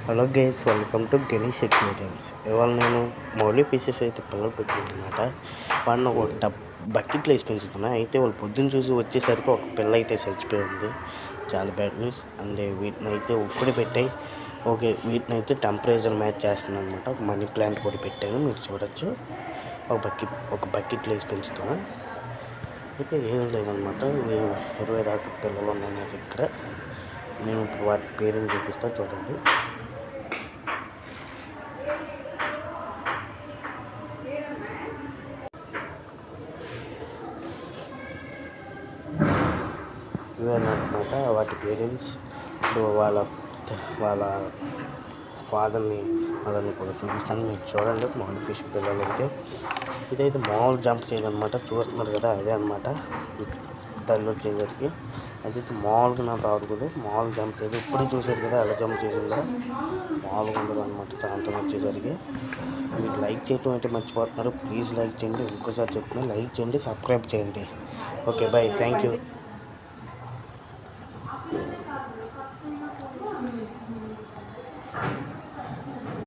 Hello guys, welcome to Ganesh aquariums. ఇవాళ నేను Mouli pieces అయితే పిల్లలు పెట్టినమాట. వాడిని ఒక బకెట్లో వేసి పెంచుతున్నా. అయితే వాళ్ళు పొద్దున్న చూసి వచ్చేసరికి ఒక పిల్ల అయితే చచ్చిపోయింది. చాలా బ్యాడ్ న్యూస్. అండ్ వీటిని అయితే ఉప్పుడు పెట్టాయి. ఓకే, వీటిని అయితే టెంపరేచర్ మ్యాచ్ చేస్తున్నాను అనమాట. ఒక మనీ ప్లాంట్ కూడా పెట్టాను, మీరు చూడొచ్చు. ఒక బకెట్లో వేసి పెంచుతున్నా. అయితే ఏం లేదనమాట, 20 దాకా పిల్లలు ఉన్నాయి నా దగ్గర. నేను ఇప్పుడు వాటి పేరుని చూపిస్తాను, చూడండి. ఇవన్నమాట వాటి పేరెంట్స్. ఇప్పుడు వాళ్ళ ఫాదర్ని మదర్ని కూడా చూపిస్తాను, మీరు చూడండి. మామూలు ఫిష్ పిల్లలు అయితే ఇదైతే మామూలు జంప్ చేయదనమాట. చూస్తున్నారు కదా, అదే అనమాట తల్లి వచ్చేసరికి. అదైతే మామూలుగా నాకు రావట్లేదు, మామూలు జంప్ చేయదు. ఇప్పుడే చూసారు కదా ఎలా జంప్ చేసిందో, మామూలుగా ఉండదు అనమాట సాయంత్రం వచ్చేసరికి. మీరు లైక్ చేయడం అయితే మర్చిపోతున్నారు, ప్లీజ్ లైక్ చేయండి. ఇంకోసారి చెప్తున్నా, లైక్ చేయండి, సబ్స్క్రైబ్ చేయండి. Okay, bye, thank you.